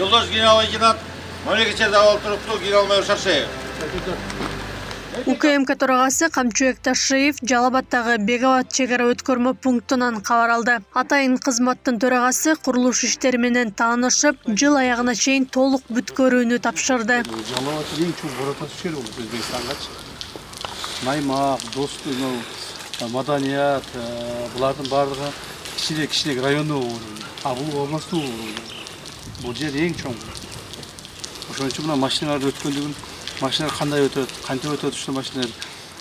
Жолдош генерал лейтенант мамлекетчиде олтуруктуу генерал-майор Шаршеев. УКМК төрагасы Камчыбек Ташиев Жалал-Абадтагы Беговат чегара өткөрмө пунктунан кабар алды. Атайын кызматтын төрагасы курулуш иштери менен таанышып, жыл аягына чейин толук бүткөрүүнү тапшырды. Жалал-Абад эң чоң боротасы жер бул Өзбекстангачы. Наймак, достук, маданият, булардын баардыгы кичилек району, бул областуу. Бул жер эң чоң. Ошон үчүн мына машиналар өткөндүгүн, машиналар кандай өтөт, кантип өтөт ушул машиналар,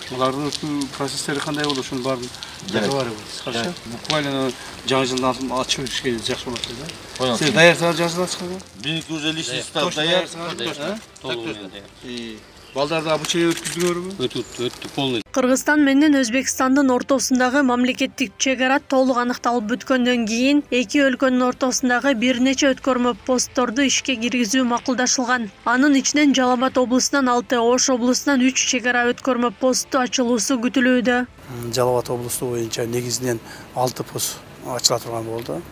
булардын өткөн процесстери кандай болот, ошонун баарын договорубуз. Хорошо? Буквально жаңы жылдан ачып ишке жакшы болот да. Сиз даярсыңар жаңы жылдан чыкканга? Меники уже личный состав даяр. Балдарды обучение өткөздүңөрбү? Өттү полный. Кыргызстан менен Өзбекстандын ортосундагы мамлекеттик чегара толук аныкталып бүткөндөн кийин эки өлкөнүн ортосундагы бир нече өткөрмө постторду ишке киргизүү макулдашылган. Анын ичинен Жалал-Абад облусунан 6, Ош облусунан 3 чегара өткөрмө посту ачылуусу күтүлүүдө. Жалал-Абад облусу боюнча негизинен 6 пост ачыла турган болду.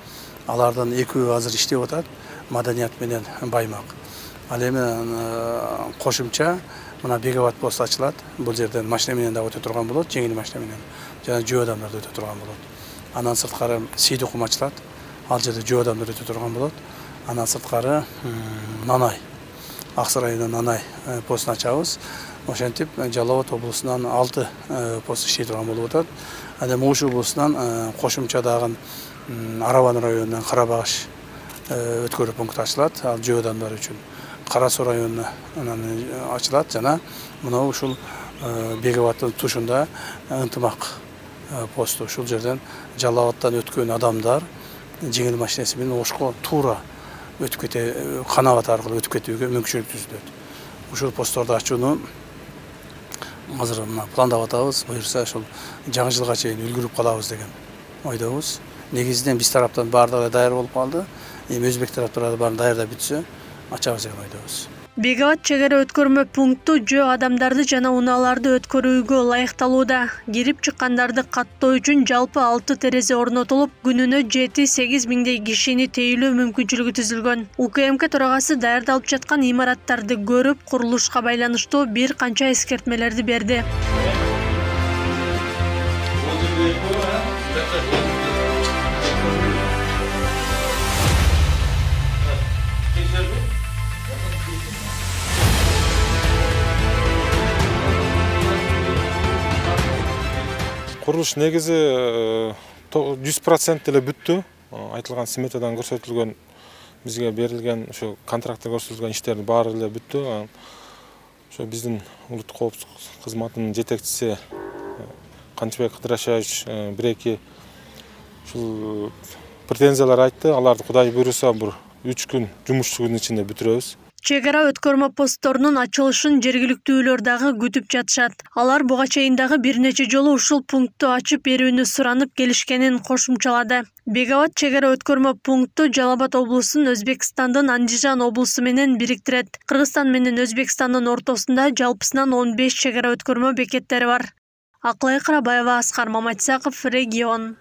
Алардын экөө азыр иштеп атат, Маданият менен Баймак. Ал эми кошумча мына Беговат пост ачылат. Бул жерден машина менен да өтө турган болот, жеңил машина менен. Жана жөө адамдар да өтө турган болот. Андан сырткары Сейдукум ачылат. Ал жерде жөө адамдар өтө турган болот. Андан сырткары Нанай, Аксы районунун Нанай постун ачабыз. Ошентип Жалал-Абад облусунан 6 пост иштей турган болуп атат. Эми Ош облусунан кошумча дагы Араван районунан Карабагыш өткөрүү пункту ачылат. Ал жөө адамдар үчүн. Кара Суу районуна ачылат жана мына ушул Беговаттын тушунда ынтымак посту. Ушул жерден Жалал-Абадтан өткөн адамдар жеңил машинеси менен Ошко туура өтүп кете, Канабат аркылуу өтүп кетүүгө мүмкүнчүлүк түзүлөт. Ушул постторду ачууну азыр пландап атабыз. Буюрса ушул жаңы жылга чейин үлгүрүп калабыз деген ойдобуз. Негизинен биз тараптан баардыгы даяр болуп калды. Эми Өзбек тараптары баарын даярдап бүтсө, ачабыз деген ойдобуз. Беговат чегара өткөрмө пункту жөө адамдарды жана унааларды өткөрүүгө ылайыкталууда. Кирип чыккандарды каттоо үчүн жалпы 6 терезе орнотулуп, күнүнө 7-8 миңдей кишини тейлөө мүмкүнчүлүгү түзүлгөн. УКМК төрагасы даярдалып жаткан имараттарды көрүп, курулушка байланыштуу бир канча эскертмелерди берди. Курулуш негизи 100% эле бүттү. Айтылган сметадан көрсөтүлгөн, бизге берилген ошо контрактта көрсөтүлгөн иштердин баары эле бүттү. Ошо биздин улуттук коопсуздук кызматынын жетекчиси Канчыбек Кыдырашевич бир-эки ушул претензиялар айтты. Аларды Кудай буйруса бир 3 күн жумуш күнүнүн ичинде бүтүрөбүз. Чегара өткөрмө постторунун ачылышын жергиликтүүлөр дагы күтүп жатышат. Алар буга чейин дагы бир нече жолу ушул пунктту ачып берүүнү суранып келишкенин кошумчалады. Беговат чегара өткөрмө пункту Жалал-Абад облусун Өзбекстандын Андижан облусу менен бириктирет. Кыргызстан менен Өзбекстандын ортосунда жалпысынан 15 чегара өткөрмө бекеттери бар. Акылай Карабаева, Аскар Маматсаков, Регион.